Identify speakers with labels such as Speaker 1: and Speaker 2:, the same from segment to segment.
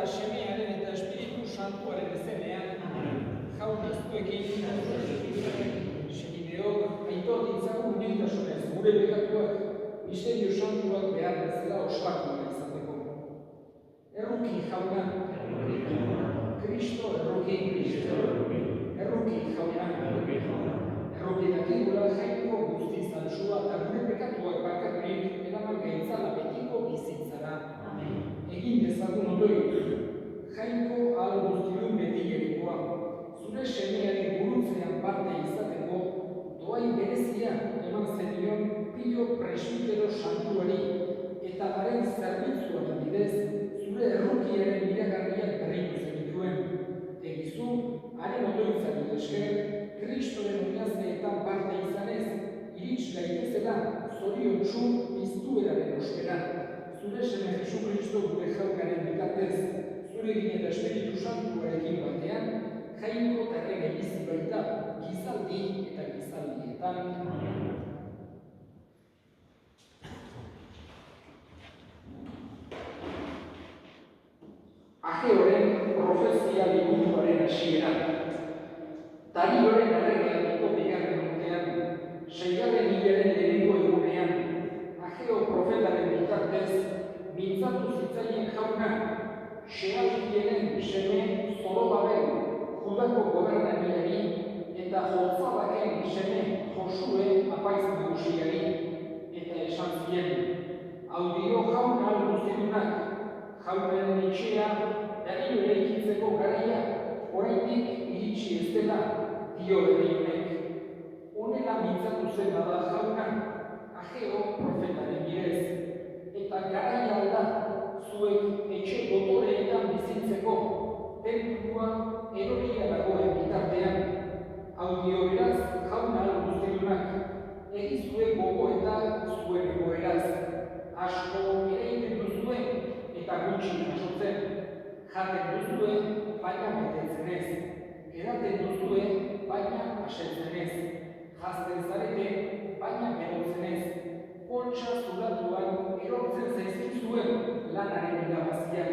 Speaker 1: Semearen eta Espiritu Santuaren izenean, jaun zuekin, senideok, aitor ditzagun unitasunez gure bekatuak, misterio santuak behar bezala ospatua izateko. Erruki jauna, Kristo erruki jauna, erruki dakigula jainko guztiz altsua eta gure bekatuak bakarrik eraman gaitzala betiko bizitzara. Egin dezagun ondoio, jainko ahal guztiun betigerikoa, zure semearen gurutzean parte izateko, doai berezia eman zenion Pio Presbitero Santuari eta haren zerbitzuaren bidez, zure errukiaren iragarriak berritu zenituen. Egizu, haren otoitzari esker, Kristoren oinazneetan parte izanez, irits gaitezela zoriontsu piztueraren osperan. Zure seme Jesu Kristo gure jaunaren bitartez, zurekin eta Espiritu Santuarekin batean, jainko eta errege bizi baita gizaldi eta gizaldietan. Ageoren profezia liburuaren hasiera. Darioren erregealdiko bigarren urtean, 6. hilaren lehenengo egunean, Ageo profetaren bitartez, mintzatu zitzaien jauna, Shealtielen seme Zorobabel, Judako gobernariari, eta Jotzabaken seme Josue apaiz nagusiari, eta esan zien, hau dio jauna guztidunak, jaunaren etxea, berriro eraikitzeko garaia, oraindik iritsi ez dela, dio berrionek. Honela mintzatu zen bada jauna, Ageo profetaren bidez, eta garaia alda, zuek etxe dotoreetan bizitzeko, tenplua eroria dagoen bitartean. Hau dio beraz, jauna guztidunak, egizue gogoeta zuen egoeraz, asko ereiten duzuen eta gutxi jasotzen, jaten duzuen baina betetzen ez, edaten duzuen baina asetzen ez, jazten zarete baina berotzen ez, poltsa zuratuan erortzen zaizkizuen lanaren irabaziak.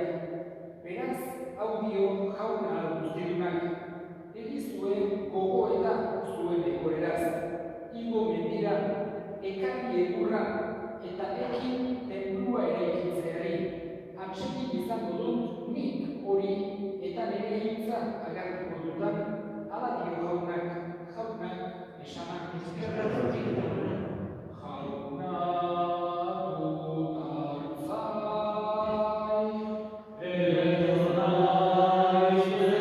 Speaker 1: Beraz, hau dio jauna guztidunak, egizue gogoeta zuen egoeraz, igo mendira, ekarri egurra eta ekin tenplua eraikitzeari, atsekin izango dut nik hori eta nire hitza agartuko dutan, ala dio jaunak esanak izkerratik. Jauna dut hartzai, ez naiz ezen,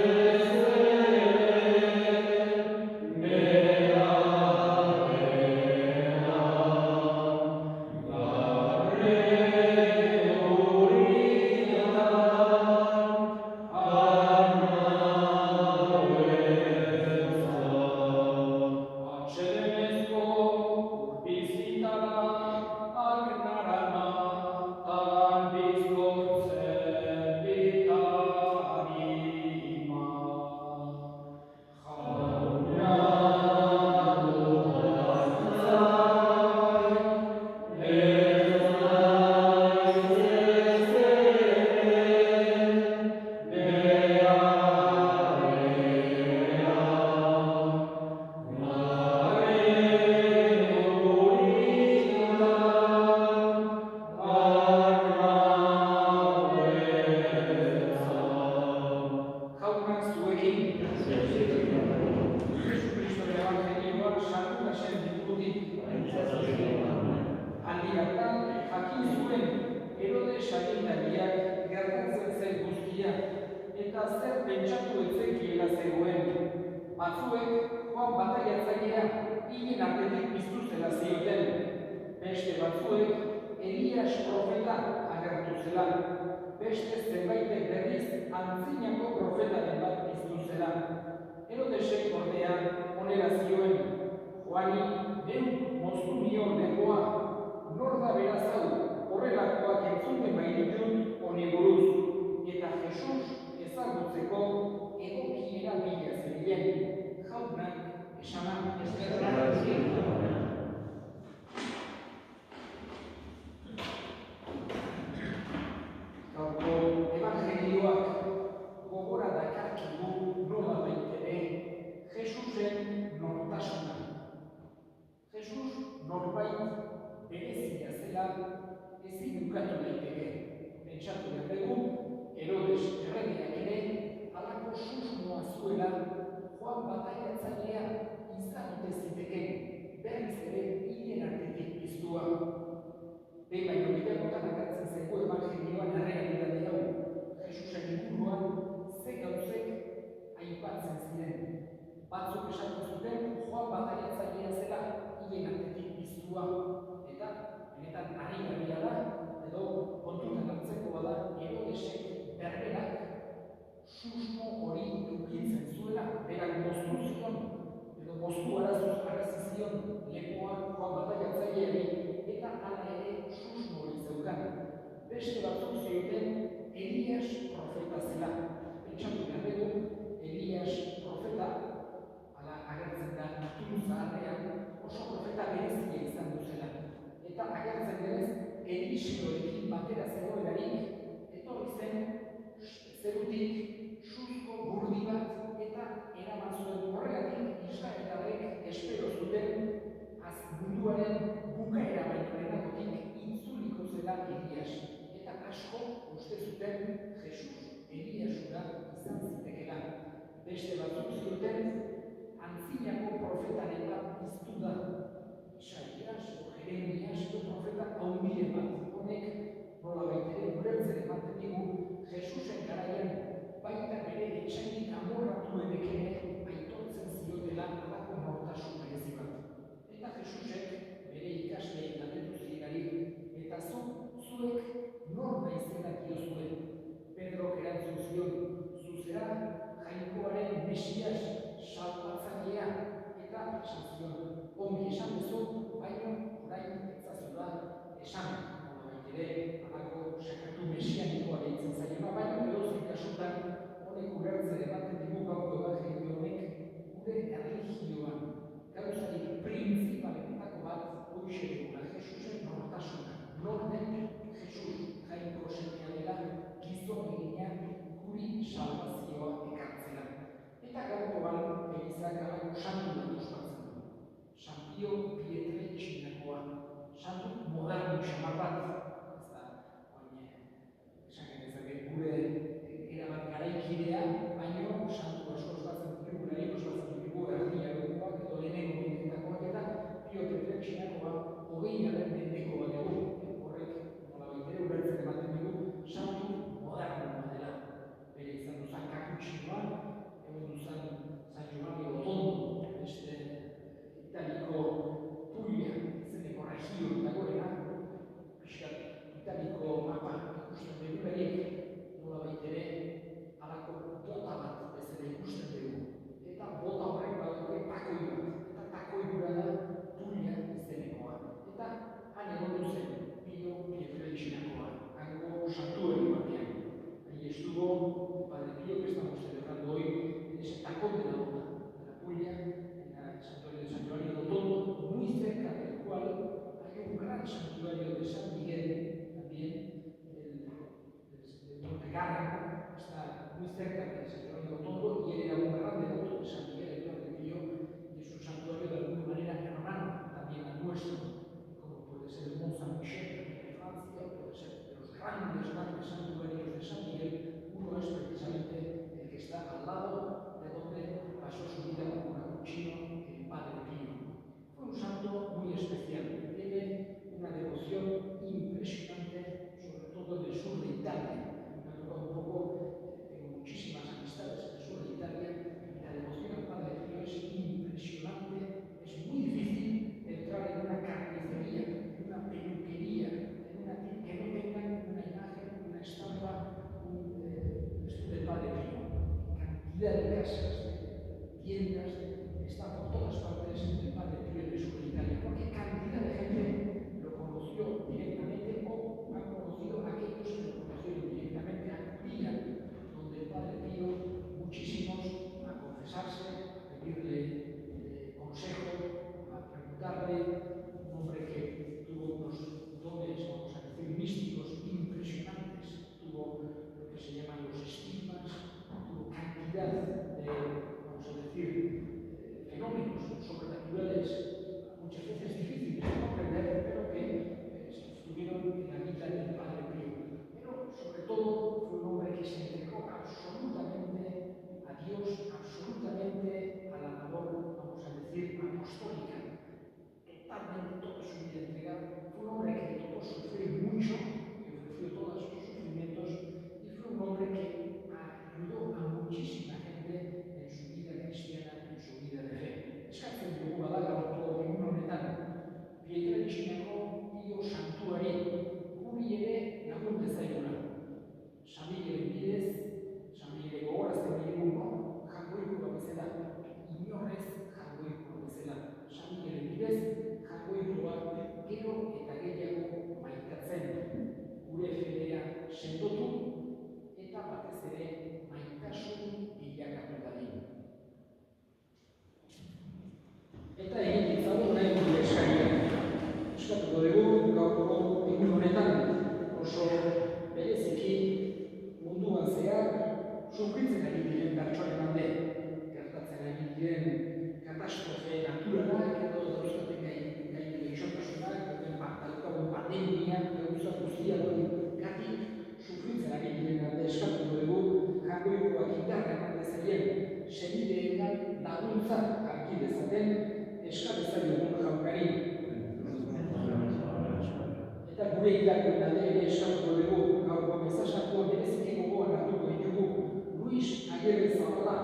Speaker 1: bera beste zerbaitek berriz antzinako profetaren bat piztu zela. Herodesek ordea honela zioen, Joani neuk moztu nion lepoa, nor da beraz hau horrelakoak entzuten bainitut honi buruz, eta Jesus ezagutzeko egokiera bila zebilen, jaunak esanak ezkerratik. Gaurko evangelioak Juan bataiatzailea izan ote zitekeen, berriz ere hilen artetik piztua. Behin baino gehiagotan agertzen zaigu evangelioan errealitate hau, Jesusen inguruan ze gauzek aipatzen ziren. Batzuk esaten zuten Juan bataiatzailea zela hilen artetik piztua, eta benetan harrigarria da, edo kontutan hartzeko bada, Herodesek berberak susmo hori edukitzen zuela, berak moztu zion, edo moztu arazizion lepoa Juan bataiatzaileari, eta hala ere susmo hori zeukan. Beste batzuk zioten Elias profeta zela. Pentsatu behar dugu, Elias profeta, hala agertzen da Natur zaharrean, oso profeta berezia izan duzela. Eta agertzen denez, Eliseorekin batera zegoelarik, etorri zen zerutik susko burdi bat eta eraman zuen horregatik israeltarrek espero zuten munduaren bukaera baino lehenagotik itzuliko zela Elias. Eta asko uste zuten Jesus Eliasura izan zitekeela. Beste batzuk zioten antzinako profetaren bat piztu da. Isaias, Jeremias, profeta haundile bat. Honek nolabait ere ulertzen ematen digu Jesusen garaian baita bere etxainik amorratuenek ere aitortzen ziotela halako nortasun berezi bat. Eta Jesusek bere ikaslei galdetu zienari, eta zuek nor naizela diozue? Pedrok erantzun zion, zu zera Jainkoaren Mesias salbatzailea, eta esan zion, ongi esan duzu, baina orain etzazula esan. Ere, halako sekretu mesianikoa deitzen zaiona, baina edozein kasutan honek ulertzen ematen digu gaurko evangelio honek gure erlijioan gauzarik printzipalentako bat hoxe dugula, Jesusen nortasuna. Nor den Jesus Jainko semea dela gizon egina guri salvazioa ekartzera. Eta gaurkoan Elizak halako santu bat ospatzen du. San Pio Pietrelcinakoa, santu moderno xamar bat. Gure erabat garaikidea, baino santu asko ospatzen dugu, gure ospatzen dugu erdiagokoak edo lehenengo mendetakoak eta Pio Pietrelcinakoa 20. mendeko bat dugu. Horrek nolabait ere ulertzen ematen dugu santu modernoa dela. Bere izan du San Capuchinoa, egon du San Giovanni Rotondo, beste Italiko Puglia izeneko regio dagoena, Italiko mapa ikusten dugularik, nolabait ere halako bota bat bezala ikusten dugu. Eta bota horrek badaude takoi bat, eta takoi gura da Puglia izenekoa. Eta han egon zen Pio Pietrelcinakoa, hango santuario batean. Ahí estuvo Padre Pío, que estamos celebrando hoy, en ese tacón de la bota, de la Puglia, en el santuario de San Giovanni Rotondo, muy cerca del cual hay un gran santuario de San Miguel, también el Monte Carlo, está muy cerca de San Giovanni Rotondo, y él era un gran devoto de San Miguel, el Padre Pío, y es un santuario de alguna manera hermano también al nuestro, como puede ser el Mont Saint-Michel de Francia, puede ser de los grandes santuarios de San Miguel. Uno es precisamente el que está al lado de donde pasó su vida como capuchino el Padre Pío. Fue un santo muy especial, tiene una devoción impresionante, sobre todo en el sur de Italia. Me ha tocado un poco, tengo muchísimas amistades en el sur de Italia, y la devoción al Padre Pío es impresionante. Es muy difícil entrar en una carnicería, en una peluquería, que no tengan una imagen, una estampa, del Padre Pío. Cantidad de casas, de tiendas, está por todas partes el Padre Pío en el sur de Italia, porque cantidad de gente lo conoció directamente o han conocido a aquellos que lo conocieron directamente, acudían donde el Padre Pío, muchísimos, a confesarse, a pedirle consejo, a preguntarle, un hombre que tuvo unos dones, vamos a decir, místicos impresionantes, tuvo lo que se llaman los estigmas, tuvo cantidad de, vamos a decir, fenómenos sobrenaturales, muchas veces difíciles de comprender, pero que estuvieron en la vida del Padre Pío. Pero sobre todo fue un hombre que se entregó absolutamente a Dios, absolutamente laguntza argi dezaten eska dezaiogun jaunari. Eta gure irakurren alde ere eskatuko dugu gaurko mezasako bereziki gogoan hartuko ditugu Luis Agirre Zabala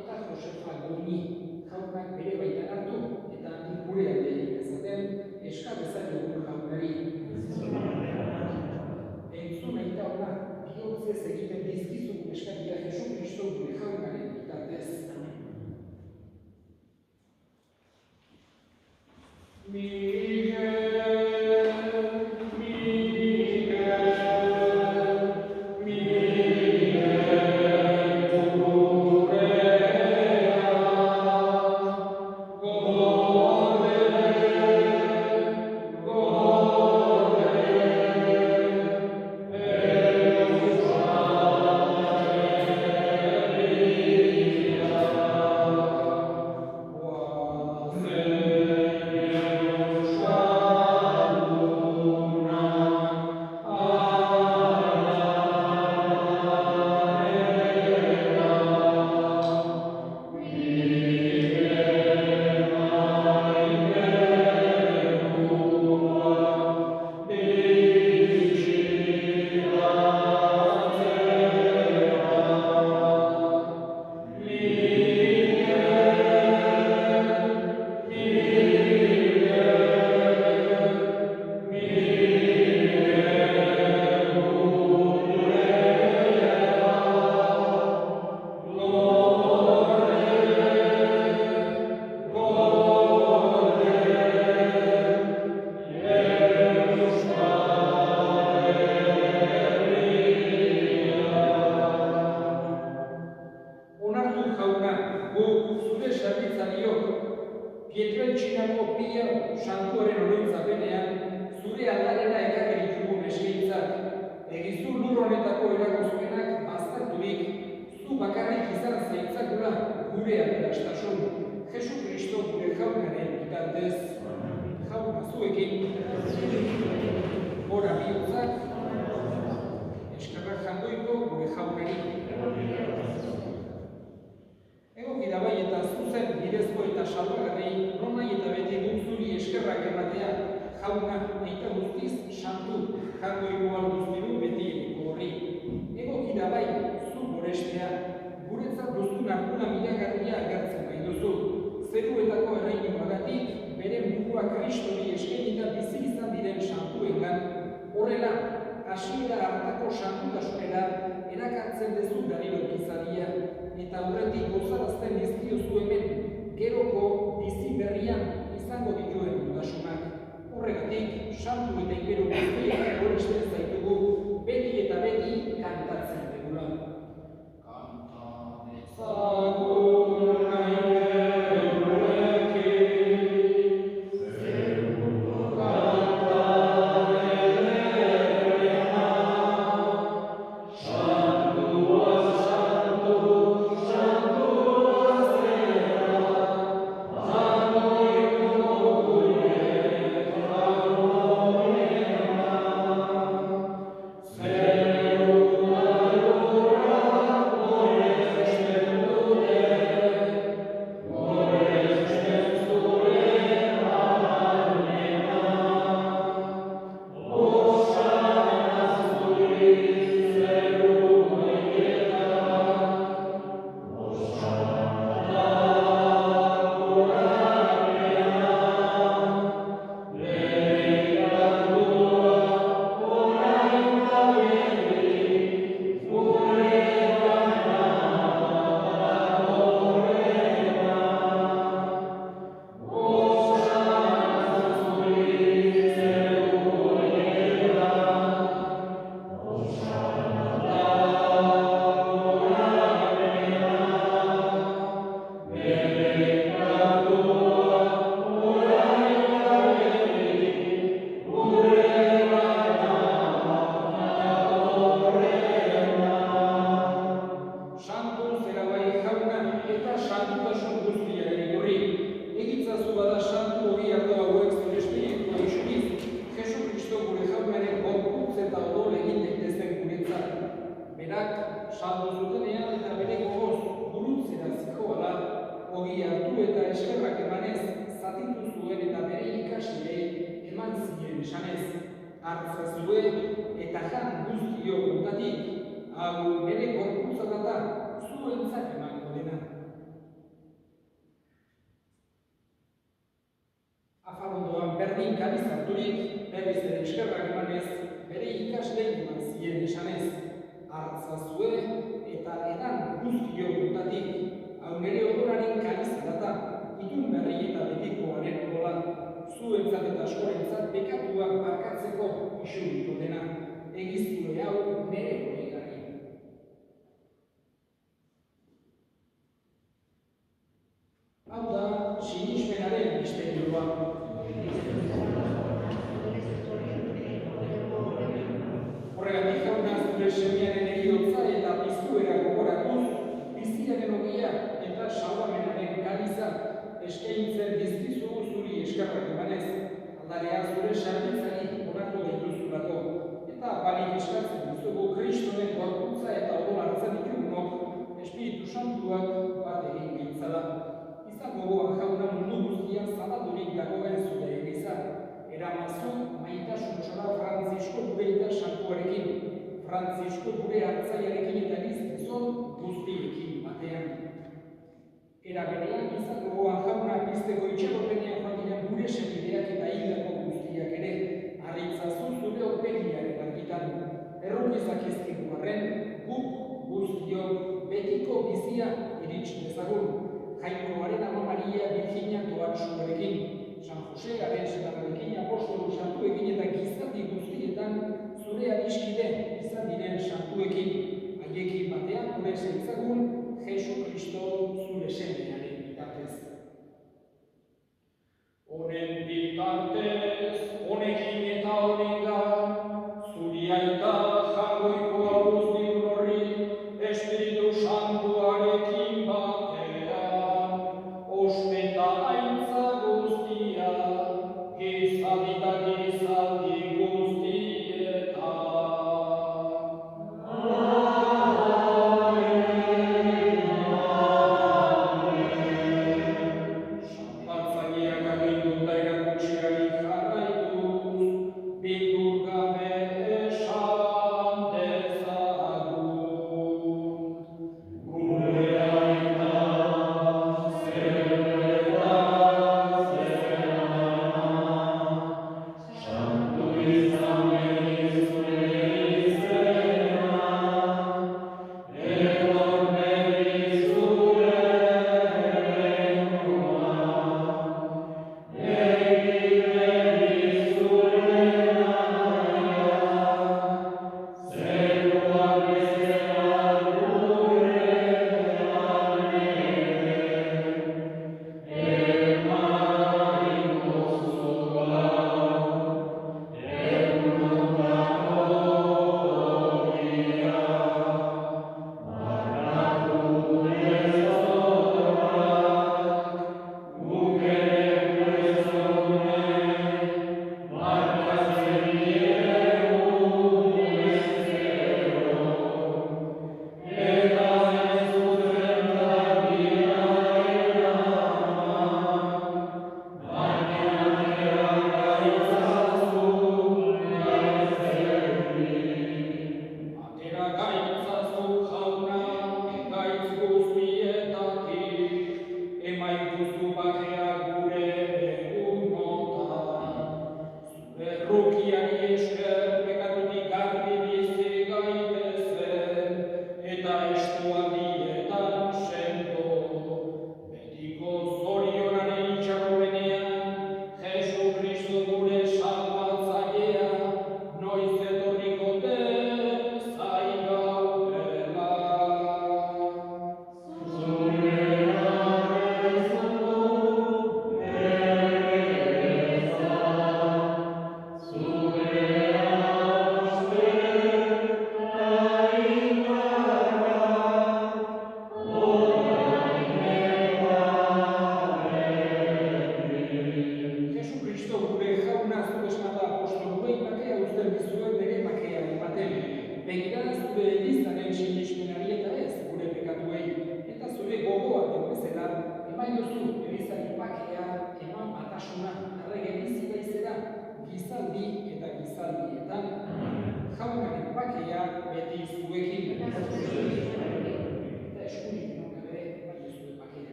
Speaker 1: eta Josefa Goñi jaunak bere baitan hartu eta gure alde egin dezaten eska dezaiogun jaunari. Entzun aita ona, bihotzez egiten dizkizugu eskaria Jesu Kristo gure jaunaren bitartez. Horregatik, santu eta ikero guztiak horrezten zaitugu eskerrak emanez, zatitu zuen eta bere ikasleei eman zien esanez. Hartzazue eta jan guztiok honetatik, hau bere gorputza da zuentzat emango dena. Afarondoan berdin kaliz harturik, berriz ere eskerrak emanez, bere ikaslei eman zien esanez. Hartzazue eta edan guztiok honetatik, hau bere odoraren kaliza da itun berri eta betikoaren odola, zuentzat eta askorentzat bekatuak barkatzeko isuriko dena, egiztue hau nere horregarri. Hau da, sinismenaren misterioa. Horregatik jauna zure semiaren eriotza eta piztuera gogoratuz, biziaren ogia eta salamenaren kaliza eskaintzen dizkizugu zuri eskerrak emanez, aldarea zure sarbitzari onartu dituzulako, eta balik eskatzen dizugu Kristoren gorputza eta odol hartzen ditugunok Espiritu Santuak bat egin gintzala. Izango gogoan jauna mundu guztian zabaturik dagoen zure egiza, eramazu maitasun txora Frantzisko gure eta santuarekin, Frantzisko gure hartzaiarekin eta gizkizon guztiekin batean. Era berean izango gogoan jauna pizteko itxaropenean joan diren gure senideak eta hildako guztiak ere, harritzazu zure aurpegiaren argitan. Errukizak izkigu arren, guk guztiok betiko bizia irits dezagun. Jainkoaren Ama Maria Virginia Toatsuarekin, San Jose haren senarrarekin, apostolu santuekin eta gizati guztietan zure adiskide izan diren santuekin, haiekin batean gure zeitzagun Jesu Kristo zure semearen bitartez. Honen bitartez, honekin eta honengan, zuri aita jangoiko guztiun horri, Espiritu Santuarekin batean, ospeta aintza guztia, gizadi eta gizaldi guztietan. Amen.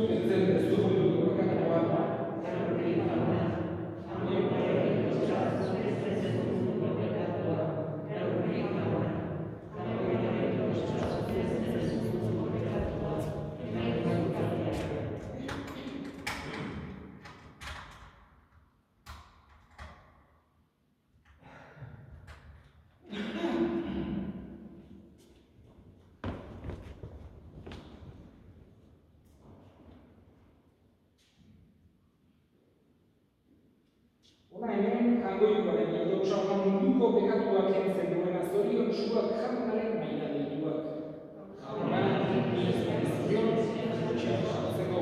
Speaker 1: kentzen duzu pekatua. Hona hemen jangoikoaren ildotsa munduko pekatuak kentzen duena zoriontsuak jaunaren maila deituak. Jaunaren inspirazion txartzeko.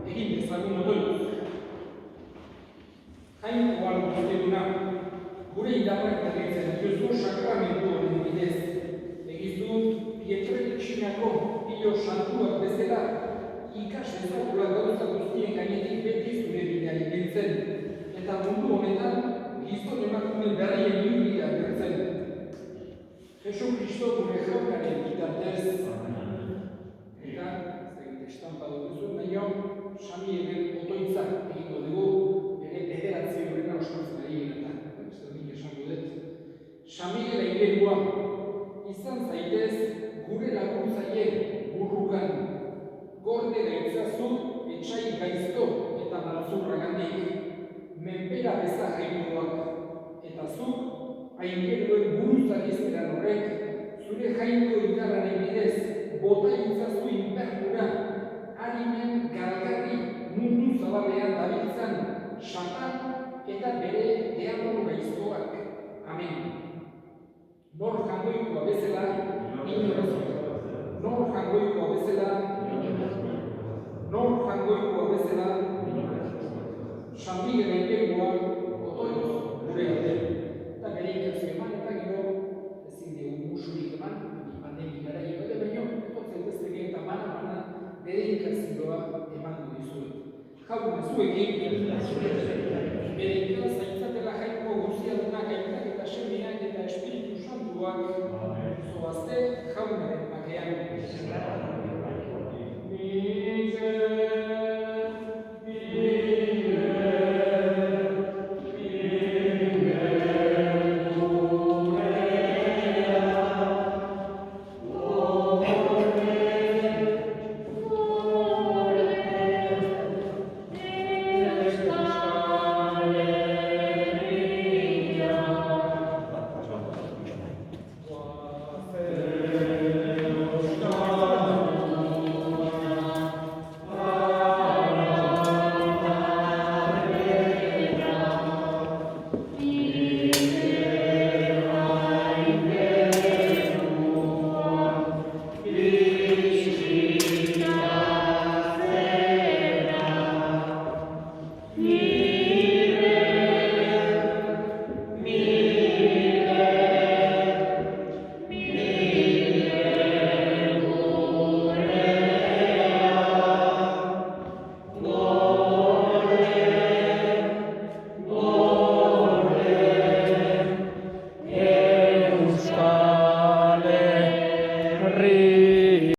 Speaker 1: Egin dezagun otoituz. Jainkoan guztieguna, gure irabarek berritzen diozu sakramentu honen bidez. Egizu, Pietreltxinako pilo santuak bezala, ikas dezakula gauza guztien gainetik beti zure bideari biltzen, eta mundu honetan gizon emakume berrien irudia agertzen. Jesu Kristo gure jaunaren bitartez. Eta, estampa duzu, baina Samiren otoitzak egingo dugu bere bederatzi horrena ospatzen ari eta nik esango dut. Samiren ailegua izan zaitez gure laguntzaile burrukan. Gorde gaitzazu etxai gaizto eta maltzurragandik. Menpera beza jainkoak. Eta zuk aingeruen buruzagizteran horrek zure jainko indarraren bidez bota itzazu inpernura. Arimen galgarri mundu zabalean dabiltzan Satan eta bere deabolo gaiztoak. Amen. Nor jangoikoa bezala, Nor jangoikoa bezala, Samiren ailegua otoitz gure alde. Eta bere ikertzio eman eta gero ezin dugu musurik eman, pandemikara jikote, baina etortzen dezake eta mana bere ikertzioa emango dizuet. Jauna zuekin, bere zaintzatela jainko guztiadunak aitak eta semiak eta Espiritu Santuak zoazte jaunaren bakean.